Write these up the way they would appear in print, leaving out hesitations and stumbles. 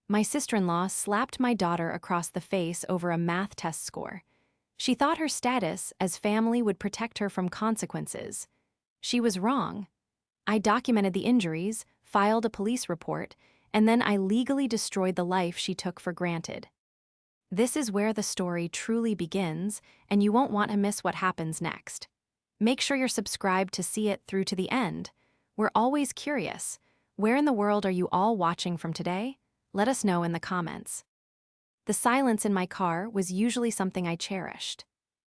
My sister-in-law slapped my daughter across the face over a math test score. She thought her status as family would protect her from consequences. She was wrong. I documented the injuries, filed a police report, and then I legally destroyed the life she took for granted. This is where the story truly begins, and you won't want to miss what happens next. Make sure you're subscribed to see it through to the end. We're always curious. Where in the world are you all watching from today? Let us know in the comments. The silence in my car was usually something I cherished.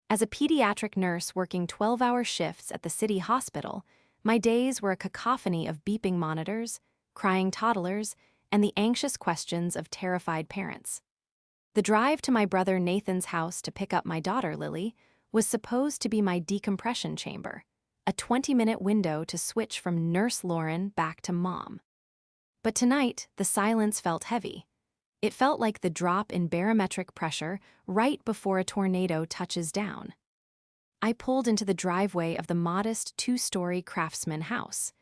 As a pediatric nurse working 12-hour shifts at the city hospital, my days were a cacophony of beeping monitors, crying toddlers, and the anxious questions of terrified parents. The drive to my brother Nathan's house to pick up my daughter Lily was supposed to be my decompression chamber, a 20-minute window to switch from Nurse Lauren back to Mom. But tonight, the silence felt heavy. It felt like the drop in barometric pressure right before a tornado touches down. I pulled into the driveway of the modest 2-story craftsman house.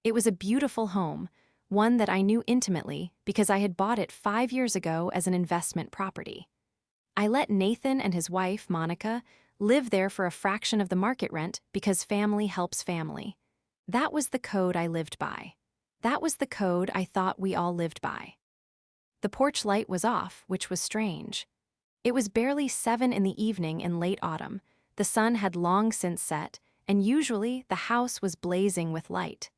It was a beautiful home, one that I knew intimately because I had bought it 5 years ago as an investment property. I let Nathan and his wife, Monica, live there for a fraction of the market rent because family helps family. That was the code I lived by. That was the code I thought we all lived by. The porch light was off, which was strange. It was barely 7 in the evening in late autumn. The sun had long since set, and usually the house was blazing with light.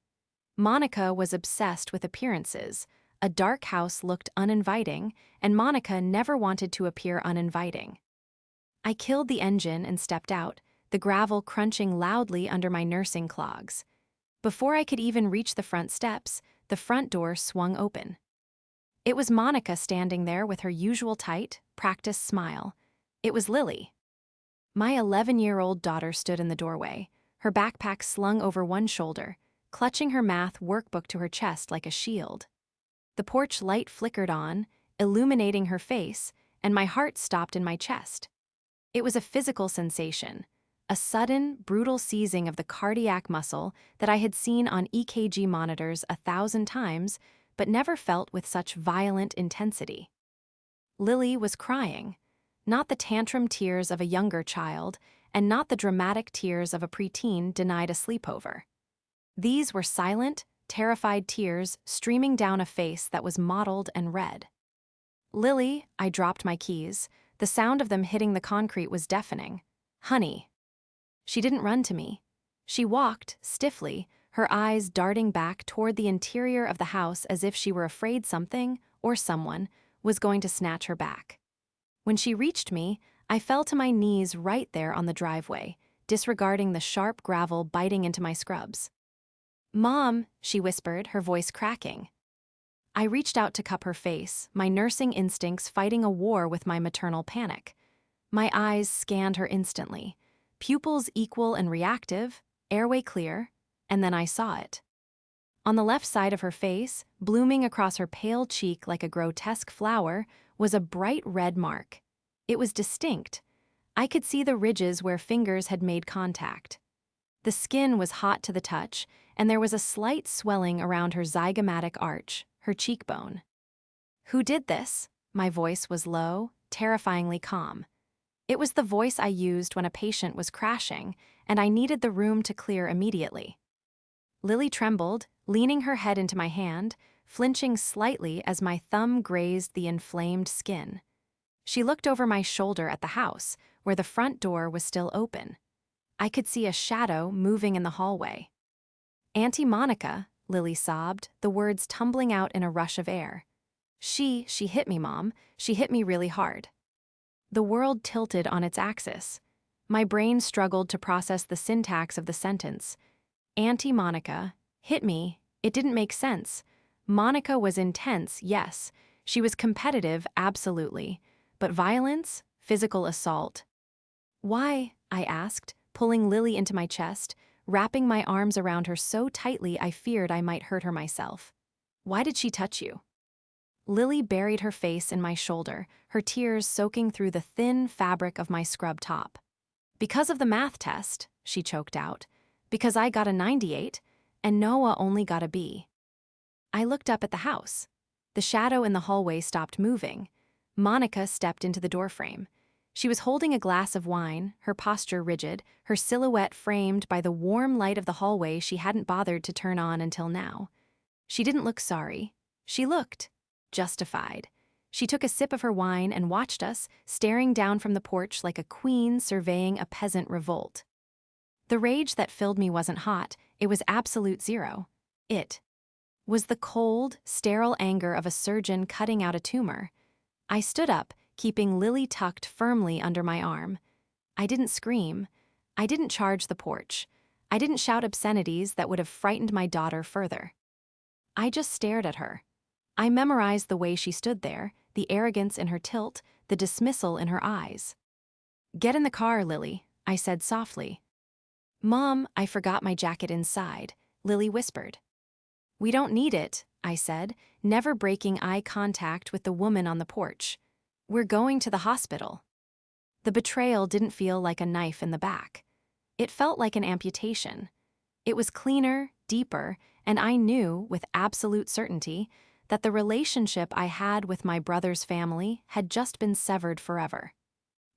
Monica was obsessed with appearances. A dark house looked uninviting, and Monica never wanted to appear uninviting. I killed the engine and stepped out, the gravel crunching loudly under my nursing clogs. Before I could even reach the front steps, the front door swung open. It was Monica standing there with her usual tight, practiced smile. It was Lily. My 11-year-old daughter stood in the doorway, her backpack slung over one shoulder, clutching her math workbook to her chest like a shield. The porch light flickered on, illuminating her face, and my heart stopped in my chest. It was a physical sensation, a sudden, brutal seizing of the cardiac muscle that I had seen on EKG monitors 1,000 times, but never felt with such violent intensity. Lily was crying, not the tantrum tears of a younger child, and not the dramatic tears of a preteen denied a sleepover. These were silent, terrified tears streaming down a face that was mottled and red. Lily, I dropped my keys. The sound of them hitting the concrete was deafening. Honey. She didn't run to me. She walked, stiffly, her eyes darting back toward the interior of the house as if she were afraid something, or someone, was going to snatch her back. When she reached me, I fell to my knees right there on the driveway, disregarding the sharp gravel biting into my scrubs. "Mom," she whispered, her voice cracking. I reached out to cup her face, my nursing instincts fighting a war with my maternal panic. My eyes scanned her instantly, pupils equal and reactive, airway clear, and then I saw it. On the left side of her face, blooming across her pale cheek like a grotesque flower, was a bright red mark. It was distinct. I could see the ridges where fingers had made contact. The skin was hot to the touch, and there was a slight swelling around her zygomatic arch, her cheekbone. "Who did this?" My voice was low, terrifyingly calm. It was the voice I used when a patient was crashing, and I needed the room to clear immediately. Lily trembled, leaning her head into my hand, flinching slightly as my thumb grazed the inflamed skin. She looked over my shoulder at the house, where the front door was still open. I could see a shadow moving in the hallway. "Auntie Monica," Lily sobbed, the words tumbling out in a rush of air. She hit me, Mom. She hit me really hard." The world tilted on its axis. My brain struggled to process the syntax of the sentence. Auntie Monica hit me. It didn't make sense. Monica was intense, yes. She was competitive, absolutely. But violence? Physical assault. "Why?" I asked, pulling Lily into my chest, wrapping my arms around her so tightly I feared I might hurt her myself. "Why did she touch you?" Lily buried her face in my shoulder, her tears soaking through the thin fabric of my scrub top. "Because of the math test," she choked out. "Because I got a 98, and Noah only got a B." I looked up at the house. The shadow in the hallway stopped moving. Monica stepped into the doorframe. She was holding a glass of wine, her posture rigid, her silhouette framed by the warm light of the hallway she hadn't bothered to turn on until now. She didn't look sorry. She looked justified. She took a sip of her wine and watched us, staring down from the porch like a queen surveying a peasant revolt. The rage that filled me wasn't hot, it was absolute zero. It was the cold, sterile anger of a surgeon cutting out a tumor. I stood up, keeping Lily tucked firmly under my arm. I didn't scream. I didn't charge the porch. I didn't shout obscenities that would have frightened my daughter further. I just stared at her. I memorized the way she stood there, the arrogance in her tilt, the dismissal in her eyes. "Get in the car, Lily," I said softly. "Mom, I forgot my jacket inside," Lily whispered. "We don't need it," I said, never breaking eye contact with the woman on the porch. "We're going to the hospital." The betrayal didn't feel like a knife in the back. It felt like an amputation. It was cleaner, deeper, and I knew, with absolute certainty, that the relationship I had with my brother's family had just been severed forever.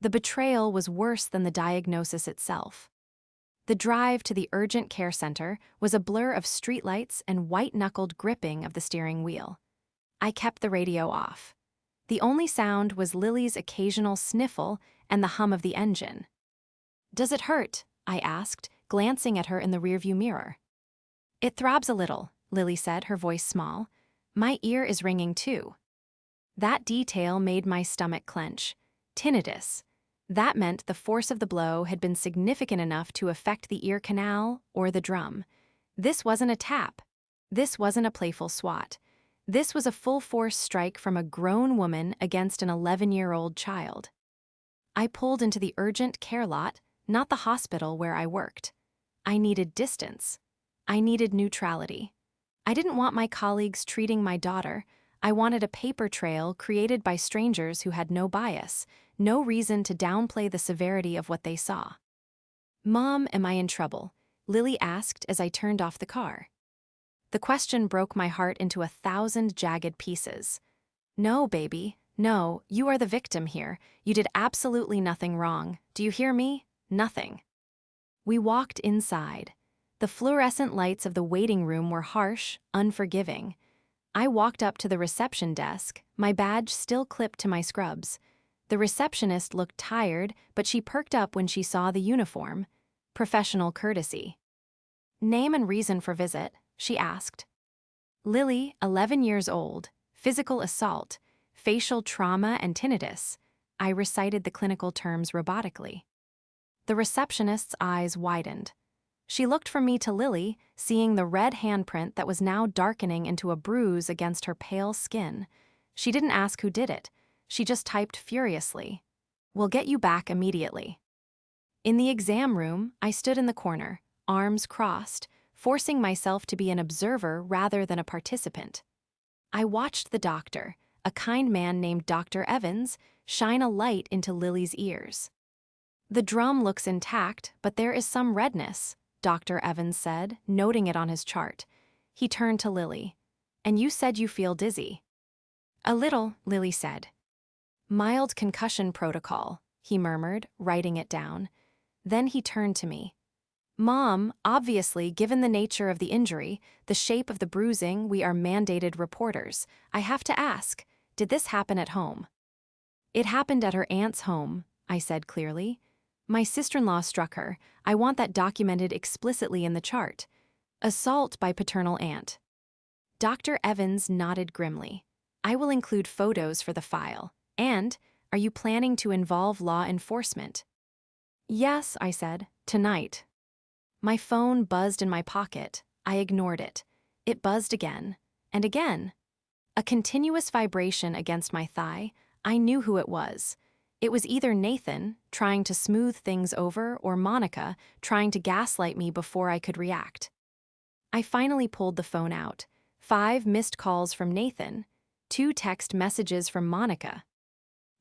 The betrayal was worse than the diagnosis itself. The drive to the urgent care center was a blur of streetlights and white-knuckled gripping of the steering wheel. I kept the radio off. The only sound was Lily's occasional sniffle and the hum of the engine. "Does it hurt?" I asked, glancing at her in the rearview mirror. "It throbs a little," Lily said, her voice small. "My ear is ringing too." That detail made my stomach clench. Tinnitus. That meant the force of the blow had been significant enough to affect the ear canal or the drum. This wasn't a tap. This wasn't a playful swat. This was a full-force strike from a grown woman against an 11-year-old child. I pulled into the urgent care lot, not the hospital where I worked. I needed distance. I needed neutrality. I didn't want my colleagues treating my daughter. I wanted a paper trail created by strangers who had no bias, no reason to downplay the severity of what they saw. "Mom, am I in trouble?" Lily asked as I turned off the car. The question broke my heart into 1,000 jagged pieces. "No, baby, no, you are the victim here. You did absolutely nothing wrong. Do you hear me? Nothing." We walked inside. The fluorescent lights of the waiting room were harsh, unforgiving. I walked up to the reception desk, my badge still clipped to my scrubs. The receptionist looked tired, but she perked up when she saw the uniform. Professional courtesy. "Name and reason for visit," she asked. "Lily, 11 years old, physical assault, facial trauma and tinnitus." I recited the clinical terms robotically. The receptionist's eyes widened. She looked from me to Lily, seeing the red handprint that was now darkening into a bruise against her pale skin. She didn't ask who did it. She just typed furiously, "We'll get you back immediately." In the exam room, I stood in the corner, arms crossed, forcing myself to be an observer rather than a participant. I watched the doctor, a kind man named Dr. Evans, shine a light into Lily's ears. "The drum looks intact, but there is some redness," Dr. Evans said, noting it on his chart. He turned to Lily. "And you said you feel dizzy." "A little," Lily said. "Mild concussion protocol," he murmured, writing it down. Then he turned to me. "Mom, obviously, given the nature of the injury, the shape of the bruising, we are mandated reporters. I have to ask, did this happen at home?" "It happened at her aunt's home," I said clearly. "My sister-in-law struck her. I want that documented explicitly in the chart. Assault by paternal aunt." Dr. Evans nodded grimly. "I will include photos for the file. And, are you planning to involve law enforcement?" "Yes," I said, "tonight." My phone buzzed in my pocket. I ignored it. It buzzed again, and again. A continuous vibration against my thigh. I knew who it was. It was either Nathan, trying to smooth things over, or Monica, trying to gaslight me before I could react. I finally pulled the phone out. 5 missed calls from Nathan. 2 text messages from Monica.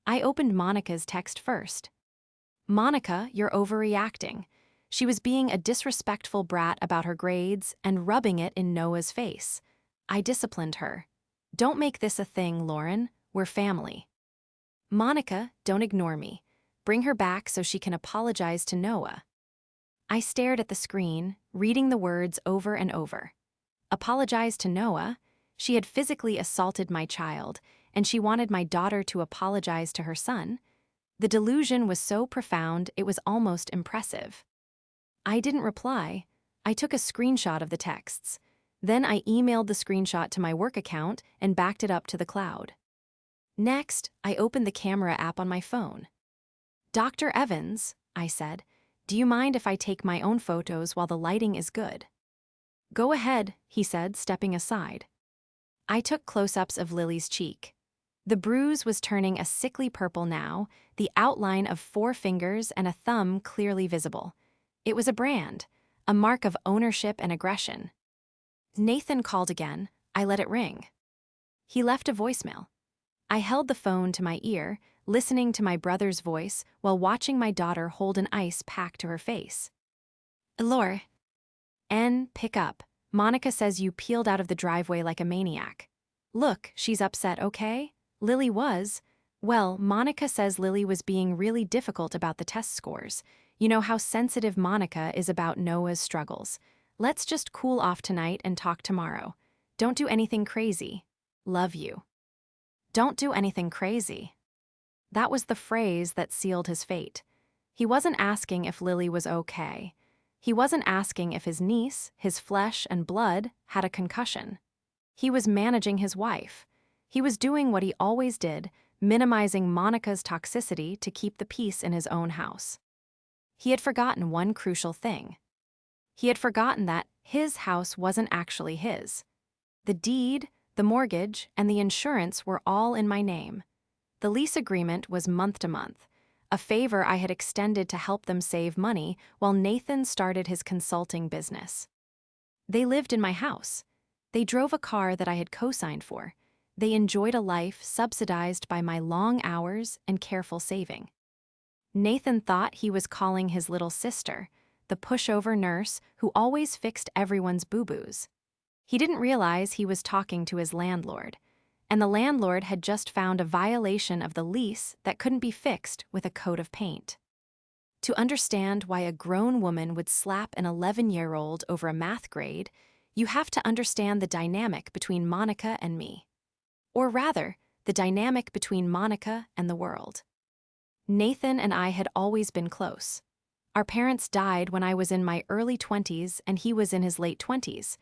I opened Monica's text first. "Monica, you're overreacting." She was being a disrespectful brat about her grades and rubbing it in Noah's face. I disciplined her. Don't make this a thing, Lauren. We're family. Monica, don't ignore me. Bring her back so she can apologize to Noah. I stared at the screen, reading the words over and over. Apologize to Noah? She had physically assaulted my child, and she wanted my daughter to apologize to her son? The delusion was so profound it was almost impressive. I didn't reply. I took a screenshot of the texts. Then I emailed the screenshot to my work account and backed it up to the cloud. Next, I opened the camera app on my phone. "Dr. Evans," I said, "do you mind if I take my own photos while the lighting is good?" "Go ahead," he said, stepping aside. I took close-ups of Lily's cheek. The bruise was turning a sickly purple now, the outline of 4 fingers and a thumb clearly visible. It was a brand, a mark of ownership and aggression. Nathan called again. I let it ring. He left a voicemail. I held the phone to my ear, listening to my brother's voice while watching my daughter hold an ice pack to her face. "Lore. Pick up. Monica says you peeled out of the driveway like a maniac. Look, she's upset, okay? Lily was. Well, Monica says Lily was being really difficult about the test scores. You know how sensitive Monica is about Noah's struggles. Let's just cool off tonight and talk tomorrow. Don't do anything crazy. Love you." Don't do anything crazy. That was the phrase that sealed his fate. He wasn't asking if Lily was okay. He wasn't asking if his niece, his flesh and blood, had a concussion. He was managing his wife. He was doing what he always did, minimizing Monica's toxicity to keep the peace in his own house. He had forgotten one crucial thing. He had forgotten that his house wasn't actually his. The deed, the mortgage, and the insurance were all in my name. The lease agreement was month to month, a favor I had extended to help them save money while Nathan started his consulting business. They lived in my house. They drove a car that I had co-signed for. They enjoyed a life subsidized by my long hours and careful saving. Nathan thought he was calling his little sister, the pushover nurse who always fixed everyone's boo-boos. He didn't realize he was talking to his landlord, and the landlord had just found a violation of the lease that couldn't be fixed with a coat of paint. To understand why a grown woman would slap an 11-year-old over a math grade, you have to understand the dynamic between Monica and me. Or rather, the dynamic between Monica and the world. Nathan and I had always been close. Our parents died when I was in my early 20s and he was in his late 20s.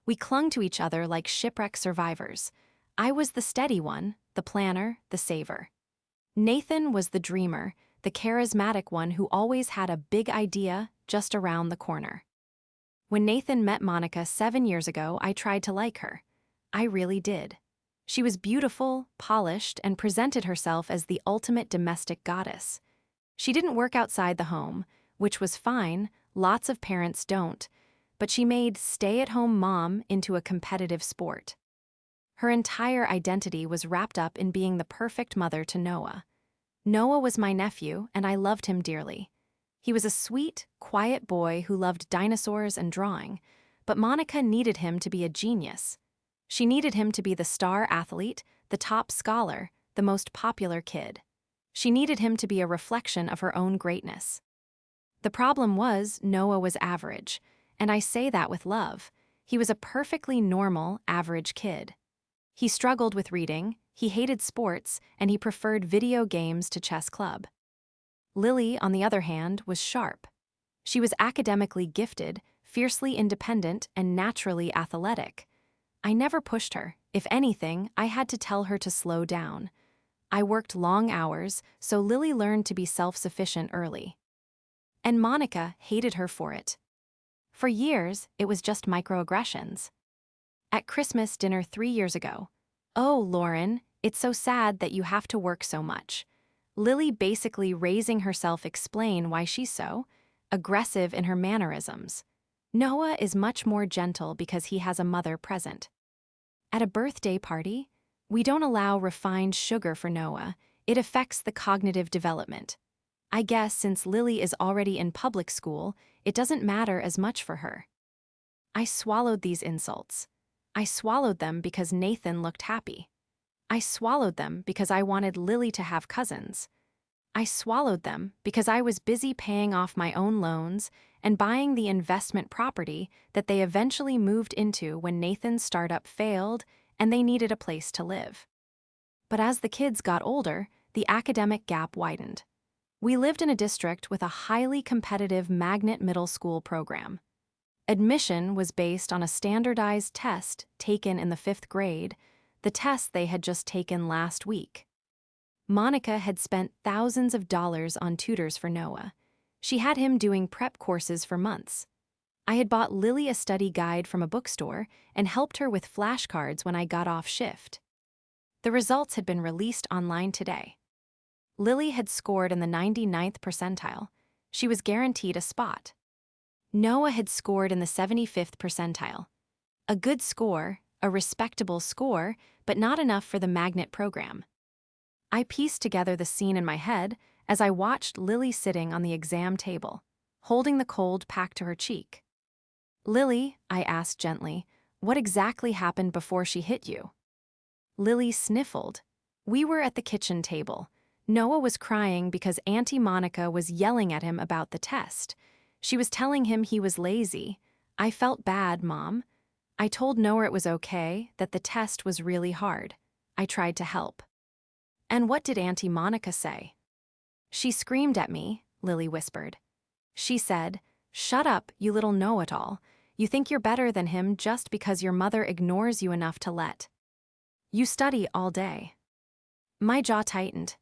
We clung to each other like shipwreck survivors. I was the steady one, the planner, the saver. Nathan was the dreamer, the charismatic one who always had a big idea just around the corner. When Nathan met Monica 7 years ago, I tried to like her. I really did. She was beautiful, polished, and presented herself as the ultimate domestic goddess. She didn't work outside the home, which was fine, lots of parents don't, but she made stay-at-home mom into a competitive sport. Her entire identity was wrapped up in being the perfect mother to Noah. Noah was my nephew, and I loved him dearly. He was a sweet, quiet boy who loved dinosaurs and drawing, but Monica needed him to be a genius. She needed him to be the star athlete, the top scholar, the most popular kid. She needed him to be a reflection of her own greatness. The problem was Noah was average. And I say that with love. He was a perfectly normal, average kid. He struggled with reading, he hated sports, and he preferred video games to chess club. Lily, on the other hand, was sharp. She was academically gifted, fiercely independent, and naturally athletic. I never pushed her. If anything, I had to tell her to slow down. I worked long hours, so Lily learned to be self-sufficient early. And Monica hated her for it. For years, it was just microaggressions. At Christmas dinner 3 years ago, "Oh, Lauren, it's so sad that you have to work so much." Lily basically raising herself explain why she's so aggressive in her mannerisms. Noah is much more gentle because he has a mother present. At a birthday party, we don't allow refined sugar for Noah. It affects the cognitive development. I guess since Lily is already in public school, it doesn't matter as much for her. I swallowed these insults. I swallowed them because Nathan looked happy. I swallowed them because I wanted Lily to have cousins. I swallowed them because I was busy paying off my own loans and buying the investment property that they eventually moved into when Nathan's startup failed and they needed a place to live. But as the kids got older, the academic gap widened. We lived in a district with a highly competitive magnet middle school program. Admission was based on a standardized test taken in the 5th grade, the test they had just taken last week. Monica had spent thousands of dollars on tutors for Noah. She had him doing prep courses for months. I had bought Lily a study guide from a bookstore and helped her with flashcards when I got off shift. The results had been released online today. Lily had scored in the 99th percentile. She was guaranteed a spot. Noah had scored in the 75th percentile. A good score, a respectable score, but not enough for the magnet program. I pieced together the scene in my head as I watched Lily sitting on the exam table, holding the cold packed to her cheek. "Lily," I asked gently, "what exactly happened before she hit you?" Lily sniffled. We were at the kitchen table. Noah was crying because Auntie Monica was yelling at him about the test. She was telling him he was lazy. I felt bad, Mom. I told Noah it was okay, that the test was really hard. I tried to help. "And what did Auntie Monica say?" "She screamed at me," Lily whispered. "She said, 'Shut up, you little know-it-all. You think you're better than him just because your mother ignores you enough to let you study all day.'" My jaw tightened.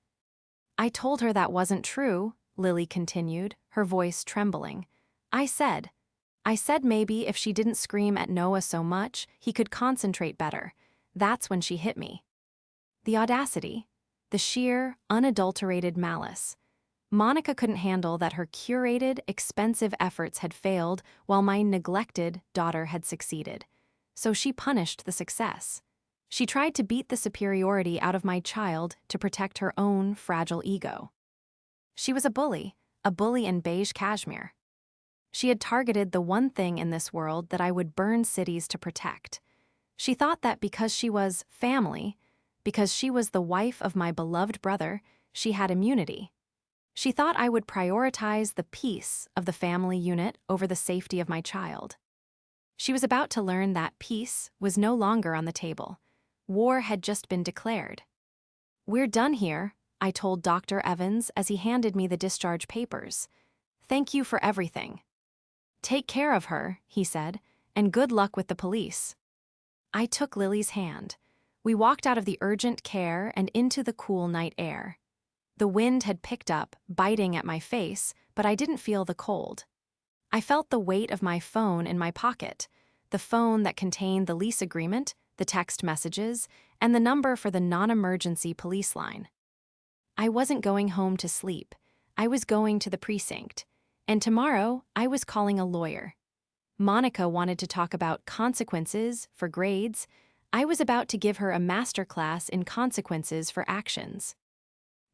"I told her that wasn't true," Lily continued, her voice trembling. I said maybe if she didn't scream at Noah so much, he could concentrate better. That's when she hit me." The audacity, the sheer, unadulterated malice. Monica couldn't handle that her curated, expensive efforts had failed while my neglected daughter had succeeded. So she punished the success. She tried to beat the superiority out of my child to protect her own fragile ego. She was a bully in beige cashmere. She had targeted the one thing in this world that I would burn cities to protect. She thought that because she was family, because she was the wife of my beloved brother, she had immunity. She thought I would prioritize the peace of the family unit over the safety of my child. She was about to learn that peace was no longer on the table. War had just been declared. "We're done here," I told Dr. Evans as he handed me the discharge papers. "Thank you for everything." "Take care of her," he said, "and good luck with the police." I took Lily's hand. We walked out of the urgent care and into the cool night air. The wind had picked up, biting at my face, but I didn't feel the cold. I felt the weight of my phone in my pocket, the phone that contained the lease agreement, the text messages, and the number for the non-emergency police line. I wasn't going home to sleep. I was going to the precinct. And tomorrow, I was calling a lawyer. Monica wanted to talk about consequences for grades. I was about to give her a masterclass in consequences for actions.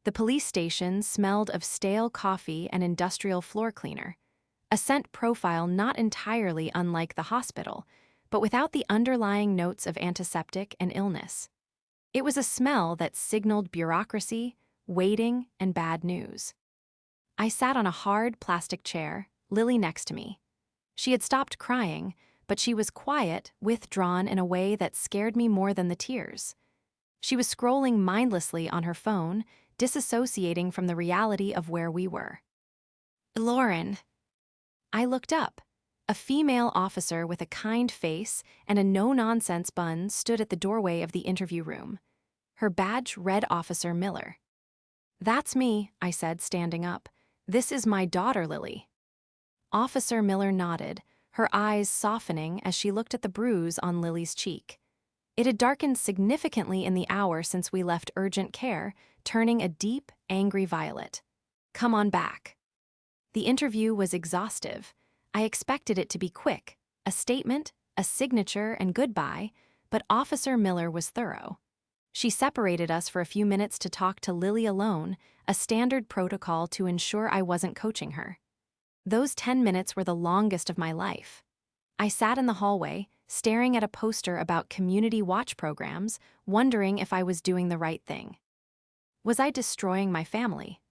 The police station smelled of stale coffee and industrial floor cleaner, a scent profile not entirely unlike the hospital, but without the underlying notes of antiseptic and illness. It was a smell that signaled bureaucracy, waiting, and bad news. I sat on a hard plastic chair, Lily next to me. She had stopped crying, but she was quiet, withdrawn in a way that scared me more than the tears. She was scrolling mindlessly on her phone, disassociating from the reality of where we were. "Lauren." I looked up. A female officer with a kind face and a no-nonsense bun stood at the doorway of the interview room. Her badge read Officer Miller. "That's me," I said, standing up. "This is my daughter, Lily." Officer Miller nodded, her eyes softening as she looked at the bruise on Lily's cheek. It had darkened significantly in the hour since we left urgent care, turning a deep, angry violet. "Come on back." The interview was exhaustive. I expected it to be quick, a statement, a signature, and goodbye, but Officer Miller was thorough. She separated us for a few minutes to talk to Lily alone, a standard protocol to ensure I wasn't coaching her. Those 10 minutes were the longest of my life. I sat in the hallway, staring at a poster about community watch programs, wondering if I was doing the right thing. Was I destroying my family?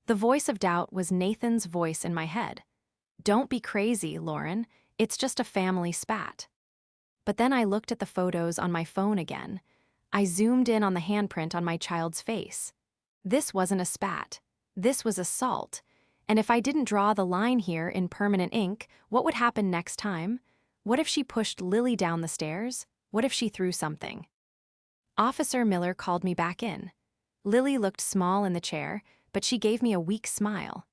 The voice of doubt was Nathan's voice in my head. Don't be crazy, Lauren. It's just a family spat. But then I looked at the photos on my phone again. I zoomed in on the handprint on my child's face. This wasn't a spat. This was assault. And if I didn't draw the line here in permanent ink, what would happen next time? What if she pushed Lily down the stairs? What if she threw something? Officer Miller called me back in. Lily looked small in the chair, but she gave me a weak smile.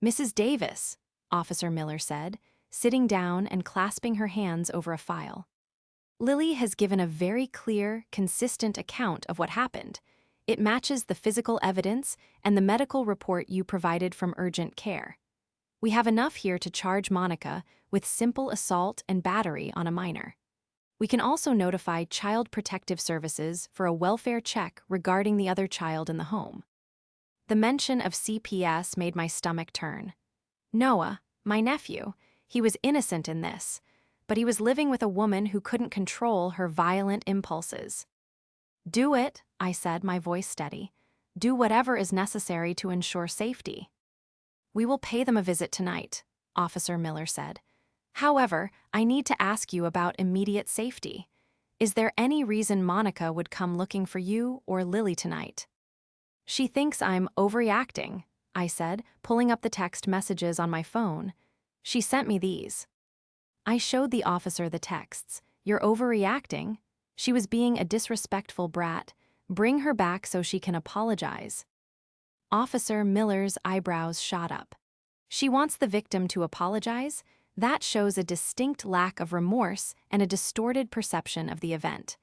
"Mrs. Davis," Officer Miller said, sitting down and clasping her hands over a file. "Lily has given a very clear, consistent account of what happened. It matches the physical evidence and the medical report you provided from urgent care. We have enough here to charge Monica with simple assault and battery on a minor. We can also notify Child Protective Services for a welfare check regarding the other child in the home." The mention of CPS made my stomach turn. Noah, my nephew, he was innocent in this, but he was living with a woman who couldn't control her violent impulses. "Do it," I said, my voice steady. "Do whatever is necessary to ensure safety." "We will pay them a visit tonight," Officer Miller said. "However, I need to ask you about immediate safety. Is there any reason Monica would come looking for you or Lily tonight?" "She thinks I'm overreacting," I said, pulling up the text messages on my phone. "She sent me these." I showed the officer the texts. "You're overreacting? She was being a disrespectful brat. Bring her back so she can apologize." Officer Miller's eyebrows shot up. "She wants the victim to apologize? That shows a distinct lack of remorse and a distorted perception of the event.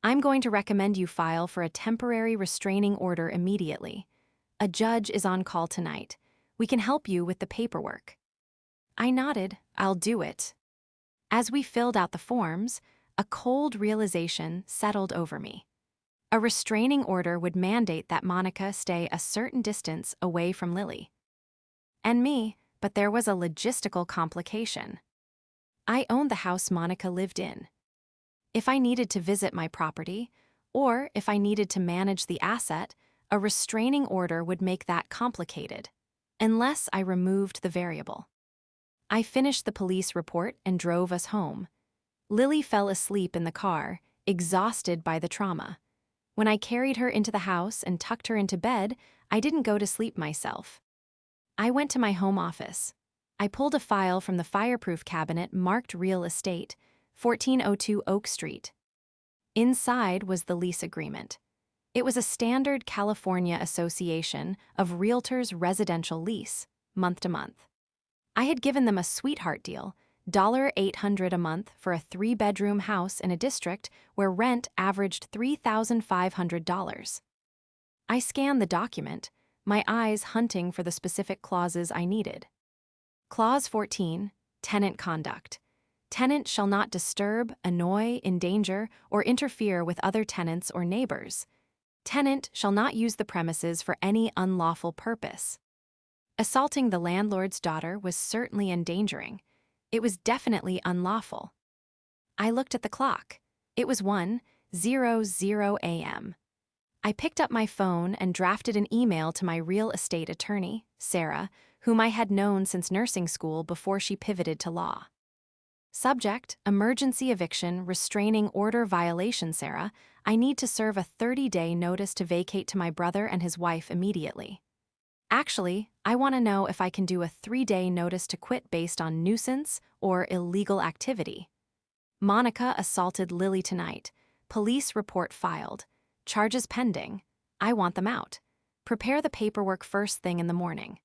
I'm going to recommend you file for a temporary restraining order immediately. A judge is on call tonight. We can help you with the paperwork." I nodded. "I'll do it." As we filled out the forms, a cold realization settled over me. A restraining order would mandate that Monica stay a certain distance away from Lily and me, but there was a logistical complication. I owned the house Monica lived in. If I needed to visit my property, or if I needed to manage the asset, a restraining order would make that complicated, unless I removed the variable. I finished the police report and drove us home. Lily fell asleep in the car, exhausted by the trauma. When I carried her into the house and tucked her into bed, I didn't go to sleep myself. I went to my home office. I pulled a file from the fireproof cabinet marked Real Estate, 1402 Oak Street. Inside was the lease agreement. It was a standard California Association of Realtors residential lease, month to month. I had given them a sweetheart deal, $800 a month for a 3-bedroom house in a district where rent averaged $3,500. I scanned the document, my eyes hunting for the specific clauses I needed. Clause 14, Tenant Conduct. Tenant shall not disturb, annoy, endanger, or interfere with other tenants or neighbors. Tenant shall not use the premises for any unlawful purpose. Assaulting the landlord's daughter was certainly endangering. It was definitely unlawful. I looked at the clock. It was 1:00 a.m. I picked up my phone and drafted an email to my real estate attorney, Sarah, whom I had known since nursing school before she pivoted to law. Subject: Emergency Eviction Restraining Order Violation. Sarah, I need to serve a 30-day notice to vacate to my brother and his wife immediately. Actually, I want to know if I can do a 3-day notice to quit based on nuisance or illegal activity. Monica assaulted Lily tonight. Police report filed. Charges pending. I want them out. Prepare the paperwork first thing in the morning.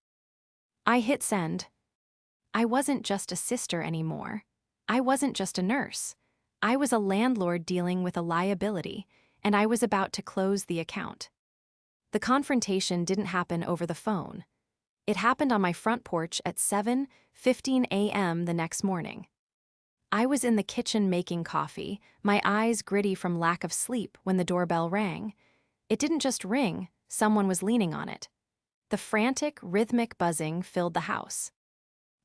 I hit send. I wasn't just a sister anymore. I wasn't just a nurse. I was a landlord dealing with a liability, and I was about to close the account. The confrontation didn't happen over the phone. It happened on my front porch at 7:15 a.m. the next morning. I was in the kitchen making coffee, my eyes gritty from lack of sleep when the doorbell rang. It didn't just ring, someone was leaning on it. The frantic, rhythmic buzzing filled the house.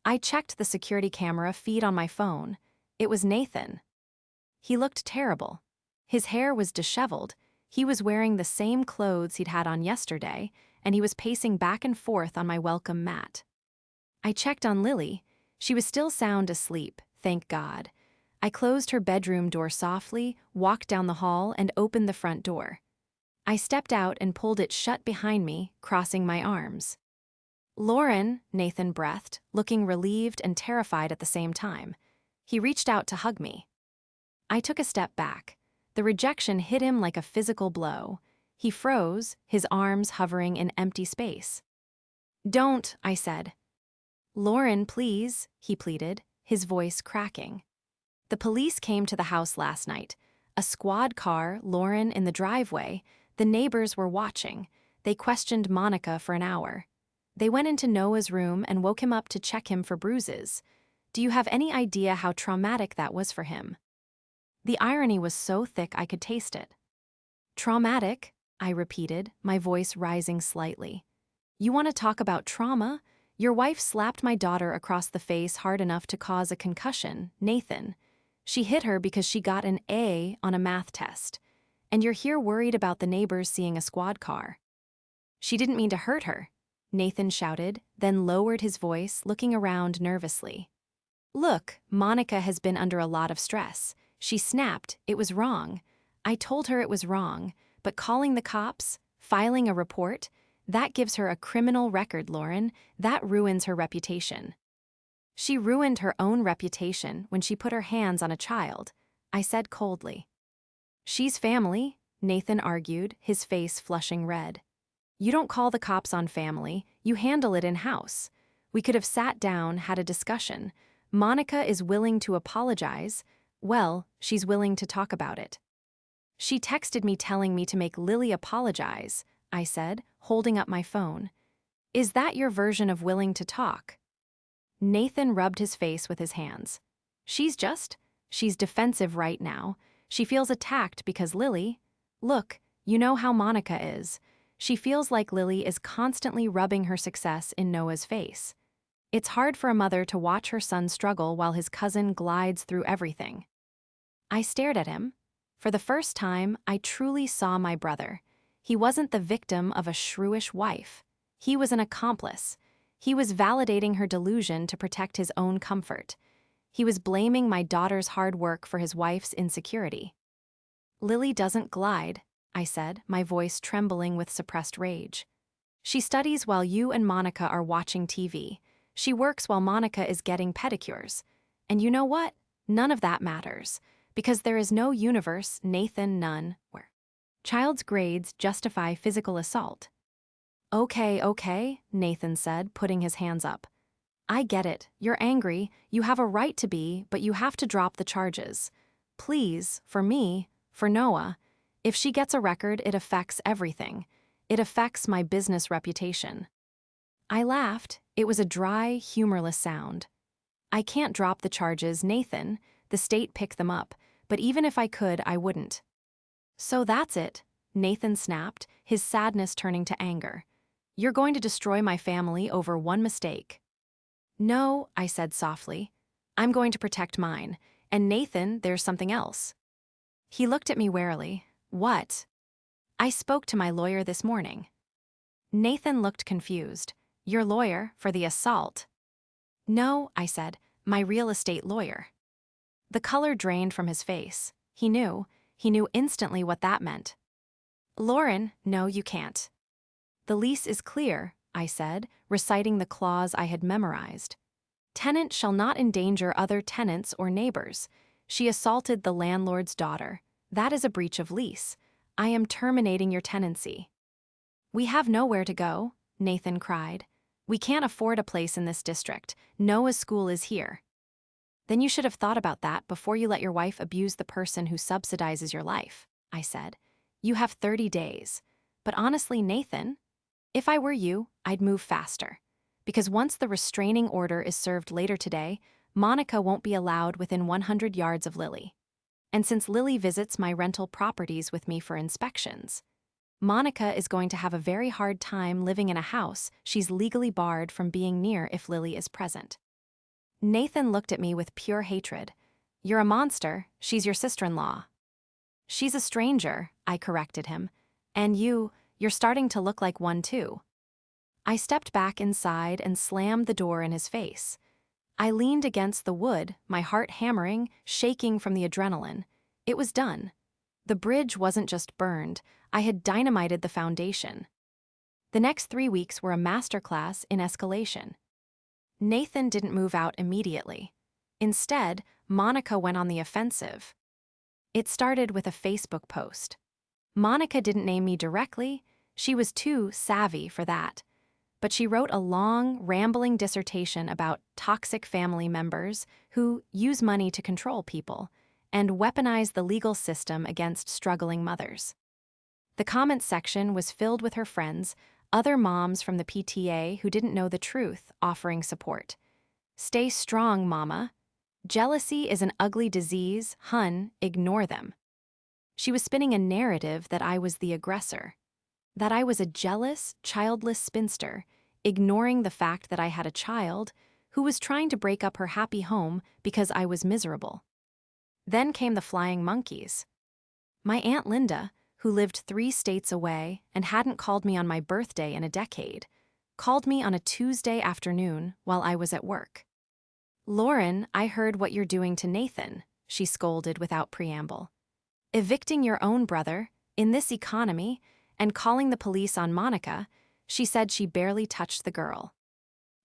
I checked the security camera feed on my phone. It was Nathan, He looked terrible. His hair was disheveled, he was wearing the same clothes he'd had on yesterday, and he was pacing back and forth on my welcome mat. I checked on Lily. She was still sound asleep, thank God. I closed her bedroom door softly, walked down the hall, and opened the front door. I stepped out and pulled it shut behind me, crossing my arms. "Lauren," Nathan breathed, looking relieved and terrified at the same time. He reached out to hug me. I took a step back. The rejection hit him like a physical blow. He froze, his arms hovering in empty space. "Don't," I said. "Lauren, please," he pleaded, his voice cracking. "The police came to the house last night. A squad car, Lauren in the driveway. The neighbors were watching. They questioned Monica for an hour. They went into Noah's room and woke him up to check him for bruises. Do you have any idea how traumatic that was for him?" The irony was so thick I could taste it. "Traumatic?" I repeated, my voice rising slightly. "You want to talk about trauma? Your wife slapped my daughter across the face hard enough to cause a concussion, Nathan. She hit her because she got an A on a math test. And you're here worried about the neighbors seeing a squad car." "She didn't mean to hurt her," Nathan shouted, then lowered his voice, looking around nervously. "Look, Monica has been under a lot of stress. She snapped, it was wrong. I told her it was wrong, but calling the cops, filing a report, that gives her a criminal record, Lauren. That ruins her reputation." "She ruined her own reputation when she put her hands on a child," I said coldly. "She's family," Nathan argued, his face flushing red. "You don't call the cops on family, you handle it in-house. We could have sat down, had a discussion. Monica is willing to apologize. Well, she's willing to talk about it." "She texted me telling me to make Lily apologize," I said, holding up my phone. "Is that your version of willing to talk?" Nathan rubbed his face with his hands. She's defensive right now. She feels attacked because Lily— Look, you know how Monica is. She feels like Lily is constantly rubbing her success in Noah's face. It's hard for a mother to watch her son struggle while his cousin glides through everything." I stared at him. For the first time, I truly saw my brother. He wasn't the victim of a shrewish wife. He was an accomplice. He was validating her delusion to protect his own comfort. He was blaming my daughter's hard work for his wife's insecurity. "Lily doesn't glide," I said, my voice trembling with suppressed rage. "She studies while you and Monica are watching TV. She works while Monica is getting pedicures. And you know what? None of that matters. Because there is no universe, Nathan, none, where child's grades justify physical assault." Okay, Nathan said, putting his hands up. "I get it. You're angry. You have a right to be, but you have to drop the charges. Please, for me, for Noah. If she gets a record, it affects everything. It affects my business reputation." I laughed. It was a dry, humorless sound. "I can't drop the charges, Nathan. The state picked them up, but even if I could, I wouldn't." "So that's it," Nathan snapped, his sadness turning to anger. "You're going to destroy my family over one mistake." "No," I said softly. "I'm going to protect mine. And Nathan, there's something else." He looked at me warily. "What?" "I spoke to my lawyer this morning." Nathan looked confused. "Your lawyer for the assault?" "No," I said, "my real estate lawyer." The color drained from his face. He knew instantly what that meant. "Lauren, no, you can't." "The lease is clear," I said, reciting the clause I had memorized. "Tenant shall not endanger other tenants or neighbors. She assaulted the landlord's daughter. That is a breach of lease. I am terminating your tenancy." "We have nowhere to go," Nathan cried. "We can't afford a place in this district. Noah's school is here." "Then you should have thought about that before you let your wife abuse the person who subsidizes your life," I said. "You have 30 days. But honestly, Nathan, if I were you, I'd move faster. Because once the restraining order is served later today, Monica won't be allowed within 100 yards of Lily. And since Lily visits my rental properties with me for inspections, Monica is going to have a very hard time living in a house she's legally barred from being near if Lily is present." Nathan looked at me with pure hatred. You're a monster, she's your sister-in-law. She's a stranger, I corrected him. And you're starting to look like one too. I stepped back inside and slammed the door in his face. I leaned against the wood, my heart hammering, shaking from the adrenaline. It was done. The bridge wasn't just burned, I had dynamited the foundation. The next 3 weeks were a masterclass in escalation. Nathan didn't move out immediately. Instead, Monica went on the offensive. It started with a Facebook post. Monica didn't name me directly, she was too savvy for that. But she wrote a long, rambling dissertation about toxic family members who use money to control people and weaponize the legal system against struggling mothers. The comments section was filled with her friends, other moms from the PTA who didn't know the truth, offering support. Stay strong, mama. Jealousy is an ugly disease, hun, ignore them. She was spinning a narrative that I was the aggressor, that I was a jealous, childless spinster, ignoring the fact that I had a child who was trying to break up her happy home because I was miserable. Then came the flying monkeys. My Aunt Linda, who lived 3 states away and hadn't called me on my birthday in a decade, called me on a Tuesday afternoon while I was at work. Lauren, I heard what you're doing to Nathan, she scolded without preamble. Evicting your own brother, in this economy, and calling the police on Monica, she said she barely touched the girl.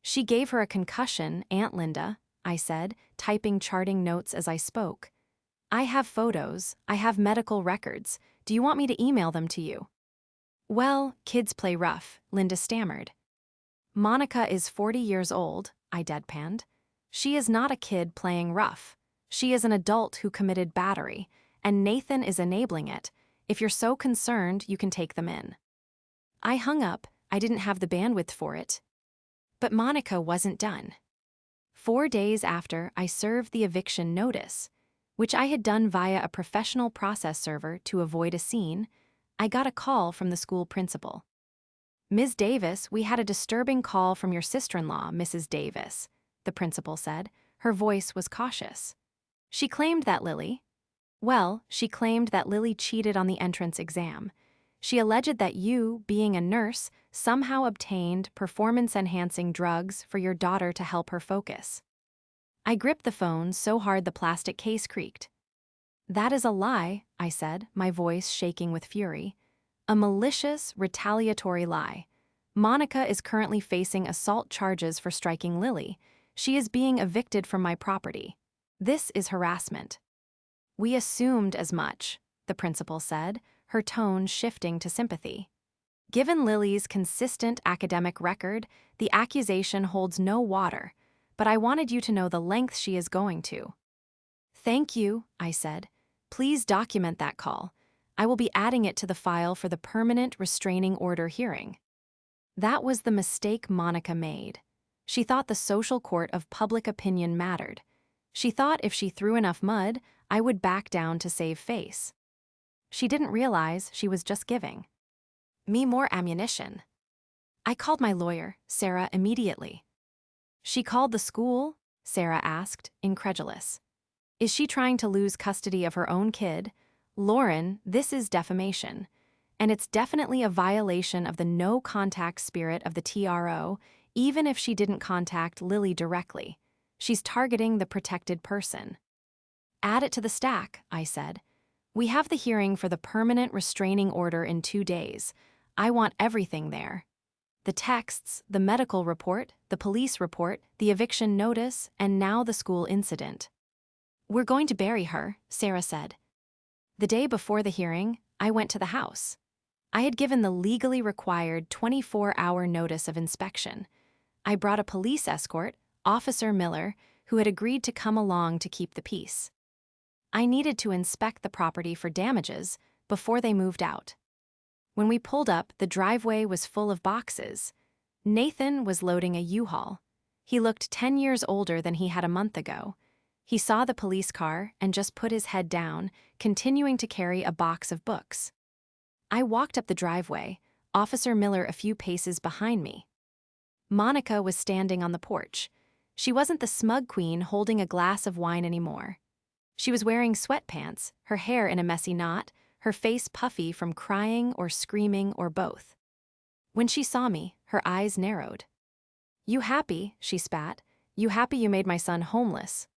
She gave her a concussion, Aunt Linda, I said, typing charting notes as I spoke. I have photos, I have medical records. Do you want me to email them to you? Well, kids play rough, Linda stammered. Monica is 40 years old, I deadpanned. She is not a kid playing rough. She is an adult who committed battery, and Nathan is enabling it. If you're so concerned, you can take them in. I hung up. I didn't have the bandwidth for it. But Monica wasn't done. 4 days after, I served the eviction notice, which I had done via a professional process server to avoid a scene. I got a call from the school principal. Ms. Davis, we had a disturbing call from your sister-in-law, Mrs. Davis, the principal said. Her voice was cautious. She claimed that she claimed that Lily cheated on the entrance exam. She alleged that you, being a nurse, somehow obtained performance-enhancing drugs for your daughter to help her focus. I gripped the phone so hard the plastic case creaked. That is a lie, I said, my voice shaking with fury. A malicious, retaliatory lie. Monica is currently facing assault charges for striking Lily. She is being evicted from my property. This is harassment. We assumed as much, the principal said, her tone shifting to sympathy. Given Lily's consistent academic record, the accusation holds no water, but I wanted you to know the length she is going to. Thank you, I said. Please document that call. I will be adding it to the file for the permanent restraining order hearing. That was the mistake Monica made. She thought the social court of public opinion mattered. She thought if she threw enough mud, I would back down to save face. She didn't realize she was just giving me more ammunition. I called my lawyer, Sarah, immediately. She called the school? Sarah asked, incredulous. Is she trying to lose custody of her own kid? Lauren, this is defamation. And it's definitely a violation of the no-contact spirit of the TRO, even if she didn't contact Lily directly. She's targeting the protected person. Add it to the stack, I said. We have the hearing for the permanent restraining order in 2 days. I want everything there. The texts, the medical report, the police report, the eviction notice, and now the school incident. We're going to bury her, Sarah said. The day before the hearing, I went to the house. I had given the legally required 24-hour notice of inspection. I brought a police escort, Officer Miller, who had agreed to come along to keep the peace. I needed to inspect the property for damages before they moved out. When we pulled up, the driveway was full of boxes. Nathan was loading a U-Haul. He looked 10 years older than he had a month ago. He saw the police car and just put his head down, continuing to carry a box of books. I walked up the driveway, Officer Miller a few paces behind me. Monica was standing on the porch. She wasn't the smug queen holding a glass of wine anymore. She was wearing sweatpants, her hair in a messy knot, her face puffy from crying or screaming or both. When she saw me, her eyes narrowed. "You happy?" she spat. "You happy you made my son homeless?"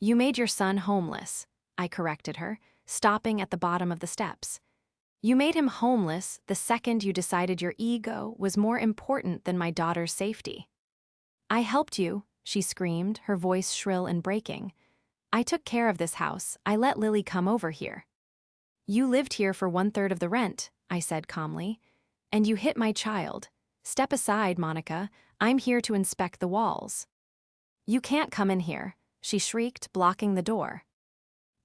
"You made your son homeless," I corrected her, stopping at the bottom of the steps. "You made him homeless the second you decided your ego was more important than my daughter's safety." "I helped you," she screamed, her voice shrill and breaking. "I took care of this house. I let Lily come over here." "You lived here for 1/3 of the rent," I said calmly. "And you hit my child. Step aside, Monica. I'm here to inspect the walls." "You can't come in here," she shrieked, blocking the door.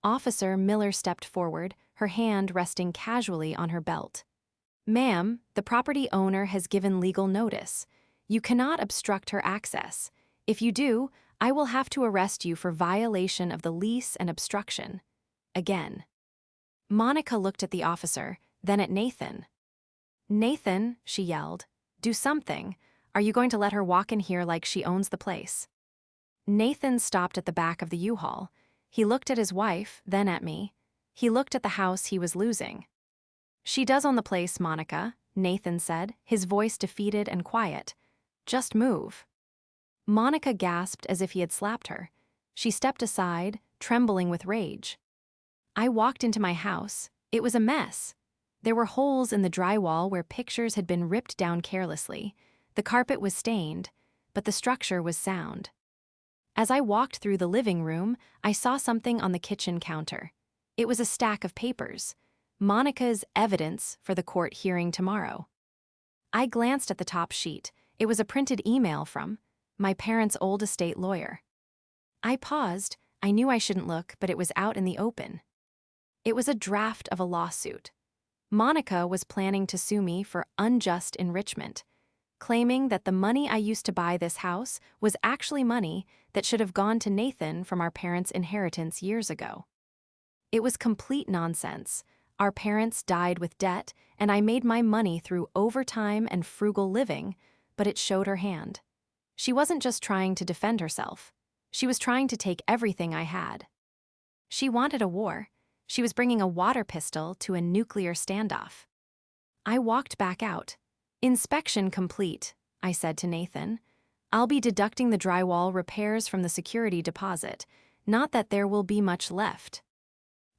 Officer Miller stepped forward, her hand resting casually on her belt. "Ma'am, the property owner has given legal notice. You cannot obstruct her access. If you do, I will have to arrest you for violation of the lease and obstruction. Again." Monica looked at the officer, then at Nathan. "Nathan," she yelled, "do something. Are you going to let her walk in here like she owns the place?" Nathan stopped at the back of the U-Haul. He looked at his wife, then at me. He looked at the house he was losing. "She does own the place, Monica," Nathan said, his voice defeated and quiet. "Just move." Monica gasped as if he had slapped her. She stepped aside, trembling with rage. I walked into my house. It was a mess. There were holes in the drywall where pictures had been ripped down carelessly. The carpet was stained, but the structure was sound. As I walked through the living room, I saw something on the kitchen counter. It was a stack of papers. Monica's evidence for the court hearing tomorrow. I glanced at the top sheet. It was a printed email from my parents' old estate lawyer. I paused. I knew I shouldn't look, but it was out in the open. It was a draft of a lawsuit. Monica was planning to sue me for unjust enrichment, claiming that the money I used to buy this house was actually money that should have gone to Nathan from our parents' inheritance years ago. It was complete nonsense. Our parents died with debt, and I made my money through overtime and frugal living, but it showed her hand. She wasn't just trying to defend herself. She was trying to take everything I had. She wanted a war. She was bringing a water pistol to a nuclear standoff. I walked back out. "Inspection complete," I said to Nathan. "I'll be deducting the drywall repairs from the security deposit, not that there will be much left."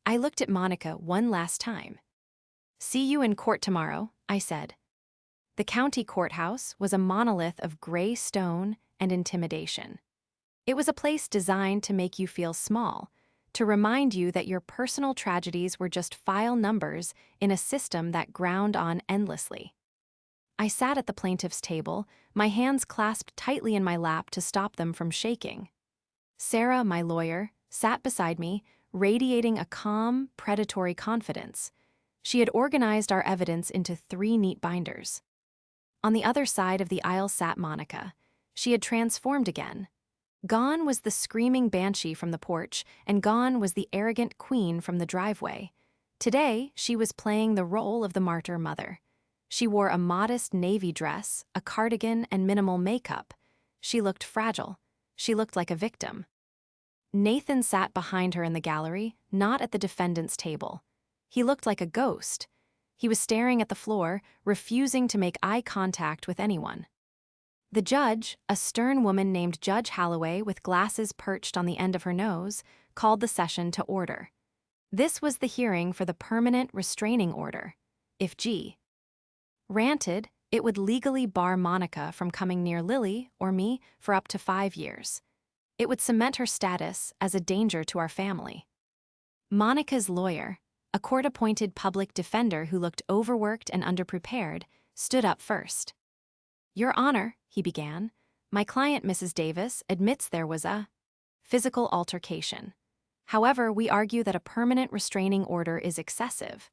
I looked at Monica one last time. "See you in court tomorrow," I said. The county courthouse was a monolith of gray stone and intimidation. It was a place designed to make you feel small, to remind you that your personal tragedies were just file numbers in a system that ground on endlessly. I sat at the plaintiff's table, my hands clasped tightly in my lap to stop them from shaking. Sarah, my lawyer, sat beside me, radiating a calm, predatory confidence. She had organized our evidence into 3 neat binders. On the other side of the aisle sat Monica. She had transformed again. Gone was the screaming banshee from the porch, and gone was the arrogant queen from the driveway. Today, she was playing the role of the martyr mother. She wore a modest navy dress, a cardigan, and minimal makeup. She looked fragile. She looked like a victim. Nathan sat behind her in the gallery, not at the defendant's table. He looked like a ghost. He was staring at the floor, refusing to make eye contact with anyone. The judge, a stern woman named Judge Holloway with glasses perched on the end of her nose, called the session to order. This was the hearing for the permanent restraining order. If G. granted, it would legally bar Monica from coming near Lily or me for up to 5 years. It would cement her status as a danger to our family. Monica's lawyer, a court-appointed public defender who looked overworked and underprepared, stood up first. "Your Honor," he began, "my client, Mrs. Davis, admits there was a physical altercation. However, we argue that a permanent restraining order is excessive.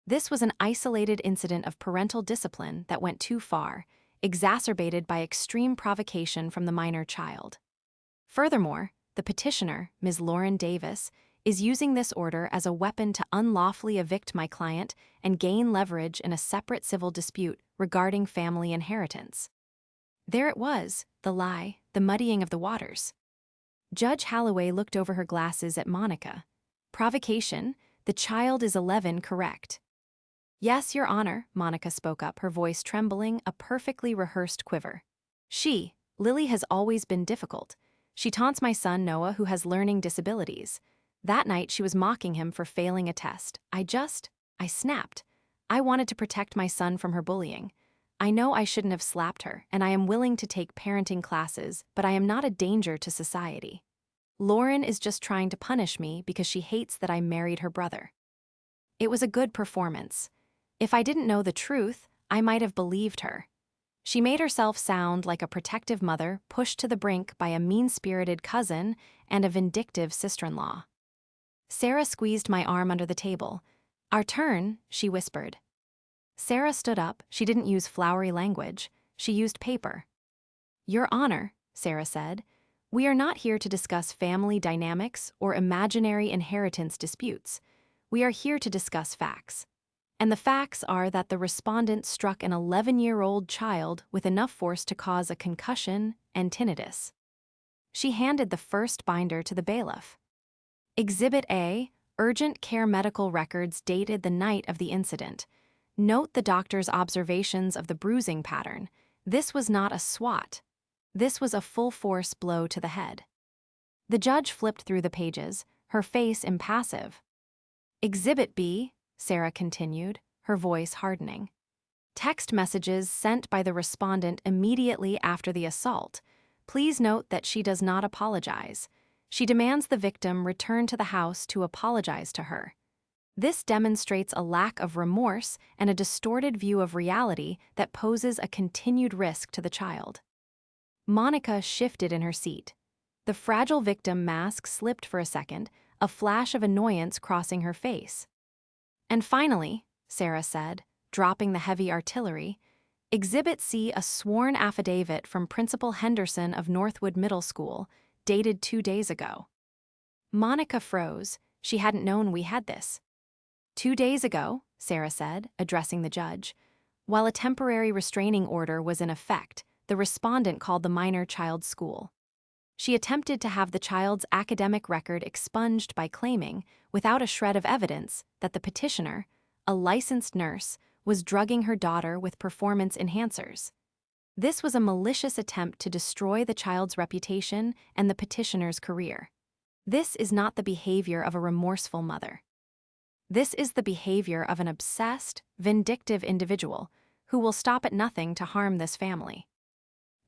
This was an isolated incident of parental discipline that went too far, exacerbated by extreme provocation from the minor child. Furthermore, the petitioner, Ms. Lauren Davis, is using this order as a weapon to unlawfully evict my client and gain leverage in a separate civil dispute regarding family inheritance." There it was, the lie, the muddying of the waters. Judge Holloway looked over her glasses at Monica. Provocation, the child is 11, correct? Yes, Your Honor, Monica spoke up, her voice trembling, a perfectly rehearsed quiver. Lily has always been difficult. She taunts my son Noah, who has learning disabilities. That night she was mocking him for failing a test. I snapped. I wanted to protect my son from her bullying. I know I shouldn't have slapped her, and I am willing to take parenting classes, but I am not a danger to society. Lauren is just trying to punish me because she hates that I married her brother. It was a good performance. If I didn't know the truth, I might have believed her. She made herself sound like a protective mother pushed to the brink by a mean-spirited cousin and a vindictive sister-in-law. Sarah squeezed my arm under the table. Our turn, she whispered. Sarah stood up. She didn't use flowery language. She used paper. Your Honor, Sarah said, we are not here to discuss family dynamics or imaginary inheritance disputes. We are here to discuss facts. And the facts are that the respondent struck an 11-year-old child with enough force to cause a concussion and tinnitus. She handed the first binder to the bailiff. Exhibit A, urgent care medical records dated the night of the incident. Note the doctor's observations of the bruising pattern. This was not a swat. This was a full-force blow to the head. The judge flipped through the pages, her face impassive. Exhibit B, Sarah continued, her voice hardening. Text messages sent by the respondent immediately after the assault. Please note that she does not apologize. She demands the victim return to the house to apologize to her. This demonstrates a lack of remorse and a distorted view of reality that poses a continued risk to the child. Monica shifted in her seat. The fragile victim mask slipped for a second, a flash of annoyance crossing her face. And finally, Sarah said, dropping the heavy artillery, Exhibit C, a sworn affidavit from Principal Henderson of Northwood Middle School, dated 2 days ago. Monica froze. She hadn't known we had this. 2 days ago, Sarah said, addressing the judge, while a temporary restraining order was in effect, the respondent called the minor child's school. She attempted to have the child's academic record expunged by claiming, without a shred of evidence, that the petitioner, a licensed nurse, was drugging her daughter with performance enhancers. This was a malicious attempt to destroy the child's reputation and the petitioner's career. This is not the behavior of a remorseful mother. This is the behavior of an obsessed, vindictive individual who will stop at nothing to harm this family.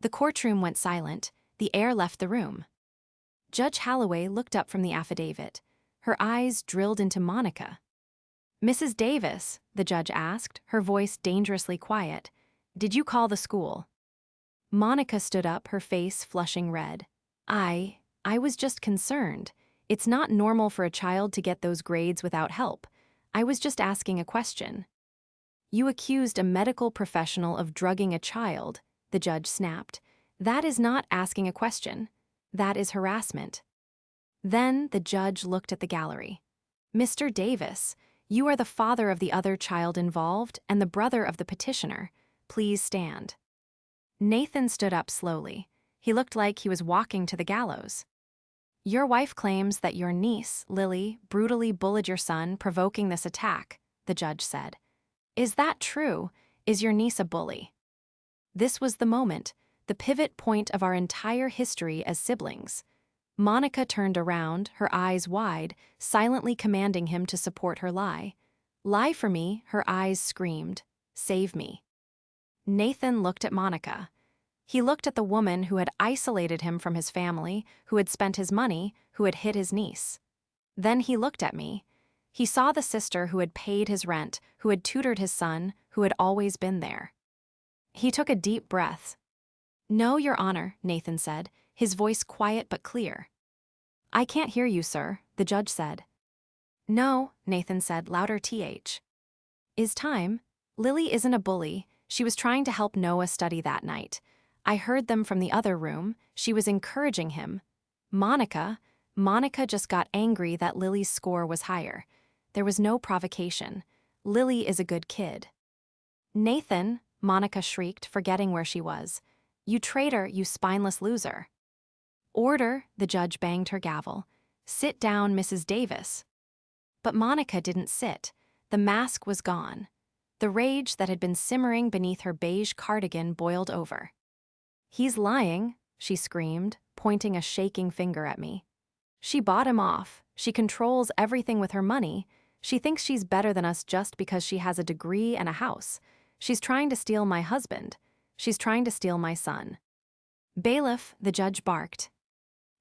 The courtroom went silent. The air left the room. Judge Holloway looked up from the affidavit. Her eyes drilled into Monica. Mrs. Davis, the judge asked, her voice dangerously quiet, did you call the school? Monica stood up, her face flushing red. I was just concerned. It's not normal for a child to get those grades without help. I was just asking a question. You accused a medical professional of drugging a child, the judge snapped. That is not asking a question. That is harassment. Then the judge looked at the gallery. Mr. Davis, you are the father of the other child involved and the brother of the petitioner. Please stand. Nathan stood up slowly. He looked like he was walking to the gallows. Your wife claims that your niece, Lily, brutally bullied your son, provoking this attack, the judge said. Is that true? Is your niece a bully? This was the moment, the pivot point of our entire history as siblings. Monica turned around, her eyes wide, silently commanding him to support her lie. Lie for me, her eyes screamed. Save me. Nathan looked at Monica. He looked at the woman who had isolated him from his family, who had spent his money, who had hit his niece. Then he looked at me. He saw the sister who had paid his rent, who had tutored his son, who had always been there. He took a deep breath. No, Your Honor, Nathan said, his voice quiet but clear. I can't hear you, sir, the judge said. No, Nathan said, louder th. Is time. Lily isn't a bully. She was trying to help Noah study that night. I heard them from the other room. She was encouraging him. Monica just got angry that Lily's score was higher. There was no provocation. Lily is a good kid. Nathan, Monica shrieked, forgetting where she was. You traitor, you spineless loser. Order, the judge banged her gavel. Sit down, Mrs. Davis. But Monica didn't sit. The mask was gone. The rage that had been simmering beneath her beige cardigan boiled over. "He's lying," she screamed, pointing a shaking finger at me. "She bought him off. She controls everything with her money. She thinks she's better than us just because she has a degree and a house. She's trying to steal my husband. She's trying to steal my son." "Bailiff," the judge barked.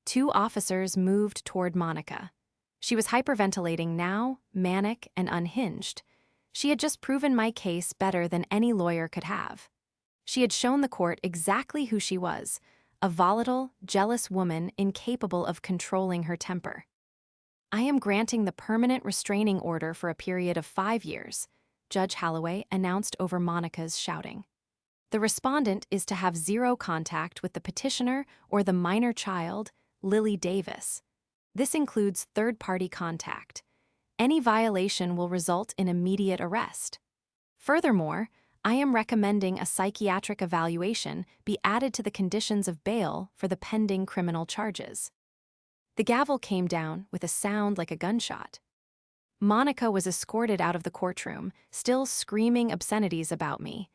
2 officers moved toward Monica. She was hyperventilating now, manic and unhinged. She had just proven my case better than any lawyer could have. She had shown the court exactly who she was, a volatile, jealous woman incapable of controlling her temper. "I am granting the permanent restraining order for a period of 5 years," Judge Holloway announced over Monica's shouting. "The respondent is to have 0 contact with the petitioner or the minor child, Lily Davis. This includes third-party contact. Any violation will result in immediate arrest. Furthermore, I am recommending a psychiatric evaluation be added to the conditions of bail for the pending criminal charges." The gavel came down with a sound like a gunshot. Monica was escorted out of the courtroom, still screaming obscenities about me.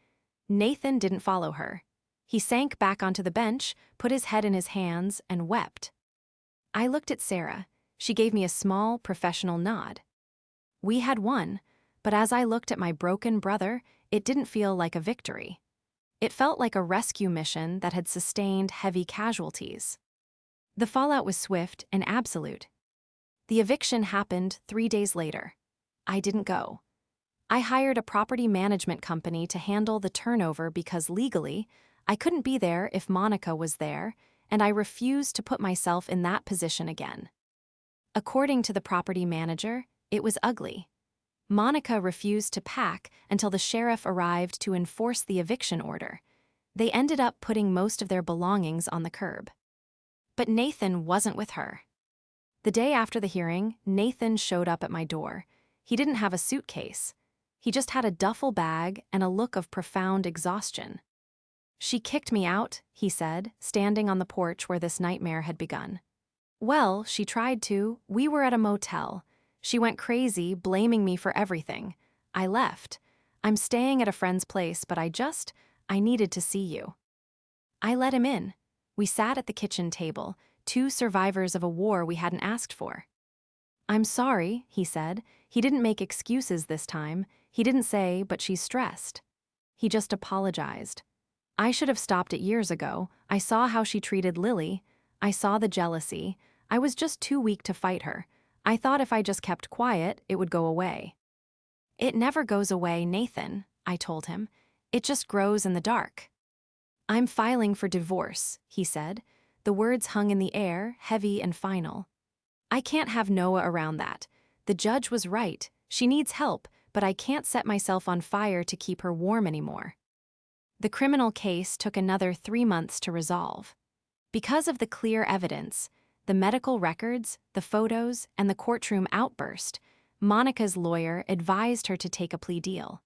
Nathan didn't follow her. He sank back onto the bench, put his head in his hands, and wept. I looked at Sarah. She gave me a small, professional nod. We had won, but as I looked at my broken brother, it didn't feel like a victory. It felt like a rescue mission that had sustained heavy casualties. The fallout was swift and absolute. The eviction happened 3 days later. I didn't go. I hired a property management company to handle the turnover because legally, I couldn't be there if Monica was there, and I refused to put myself in that position again. According to the property manager, it was ugly. Monica refused to pack until the sheriff arrived to enforce the eviction order. They ended up putting most of their belongings on the curb. But Nathan wasn't with her. The day after the hearing, Nathan showed up at my door. He didn't have a suitcase. He just had a duffel bag and a look of profound exhaustion. "She kicked me out," he said, standing on the porch where this nightmare had begun. "Well, she tried to. We were at a motel. She went crazy, blaming me for everything. I left. I'm staying at a friend's place, but I needed to see you." I let him in. We sat at the kitchen table, 2 survivors of a war we hadn't asked for. "I'm sorry," he said. He didn't make excuses this time. He didn't say, "But she's stressed." He just apologized. "I should have stopped it years ago. I saw how she treated Lily. I saw the jealousy. I was just too weak to fight her. I thought if I just kept quiet, it would go away." "It never goes away, Nathan," I told him. "It just grows in the dark." "I'm filing for divorce," he said. The words hung in the air, heavy and final. "I can't have Noah around that. The judge was right. She needs help, but I can't set myself on fire to keep her warm anymore." The criminal case took another 3 months to resolve. Because of the clear evidence, the medical records, the photos, and the courtroom outburst, Monica's lawyer advised her to take a plea deal.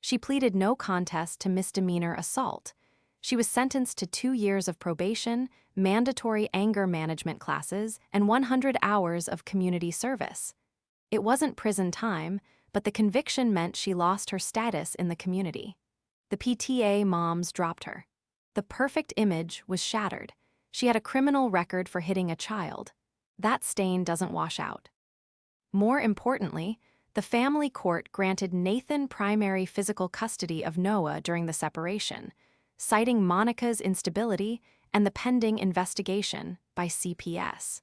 She pleaded no contest to misdemeanor assault. She was sentenced to 2 years of probation, mandatory anger management classes, and 100 hours of community service. It wasn't prison time, but the conviction meant she lost her status in the community. The PTA moms dropped her. The perfect image was shattered. She had a criminal record for hitting a child. That stain doesn't wash out. More importantly, the family court granted Nathan primary physical custody of Noah during the separation, citing Monica's instability and the pending investigation by CPS.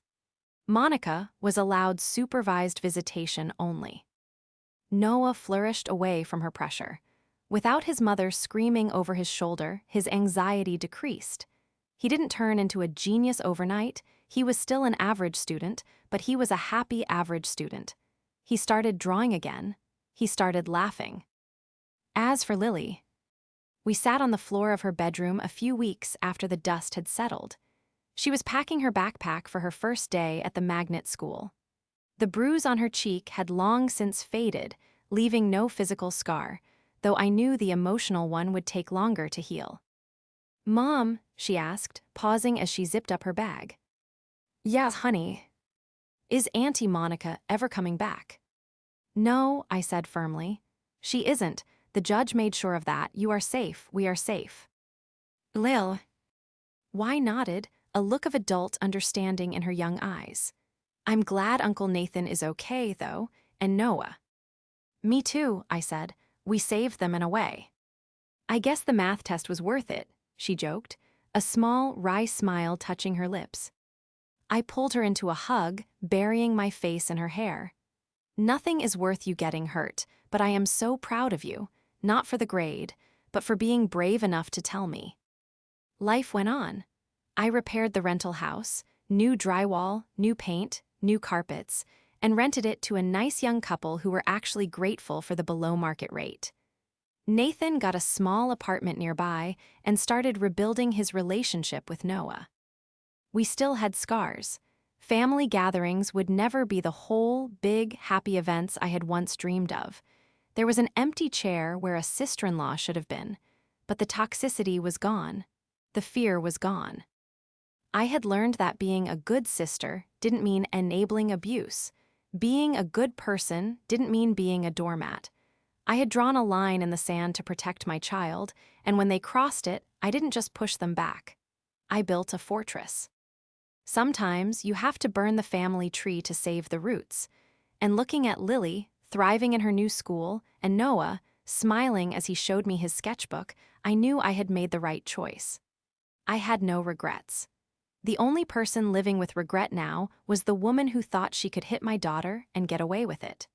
Monica was allowed supervised visitation only. Noah flourished away from her pressure. Without his mother screaming over his shoulder, his anxiety decreased. He didn't turn into a genius overnight. He was still an average student, but he was a happy average student. He started drawing again. He started laughing. As for Lily, we sat on the floor of her bedroom a few weeks after the dust had settled. She was packing her backpack for her first day at the magnet school. The bruise on her cheek had long since faded, leaving no physical scar, though I knew the emotional one would take longer to heal. "Mom," she asked, pausing as she zipped up her bag. "Yeah, honey. Is Auntie Monica ever coming back?" No, I said firmly. She isn't. The judge made sure of that. You are safe. We are safe. Lil. Why nodded, a look of adult understanding in her young eyes. I'm glad Uncle Nathan is okay, though, and Noah. Me too, I said. We saved them in a way. I guess the math test was worth it, she joked, a small, wry smile touching her lips. I pulled her into a hug, burying my face in her hair. Nothing is worth you getting hurt, but I am so proud of you, not for the grade, but for being brave enough to tell me. Life went on. I repaired the rental house, new drywall, new paint, new carpets, and rented it to a nice young couple who were actually grateful for the below-market rate. Nathan got a small apartment nearby and started rebuilding his relationship with Noah. We still had scars. Family gatherings would never be the whole, big, happy events I had once dreamed of. There was an empty chair where a sister-in-law should have been, but the toxicity was gone. The fear was gone. I had learned that being a good sister didn't mean enabling abuse. Being a good person didn't mean being a doormat. I had drawn a line in the sand to protect my child, and when they crossed it, I didn't just push them back. I built a fortress. Sometimes you have to burn the family tree to save the roots. And looking at Lily, thriving in her new school, and Noah, smiling as he showed me his sketchbook, I knew I had made the right choice. I had no regrets. The only person living with regret now was the woman who thought she could hit my daughter and get away with it.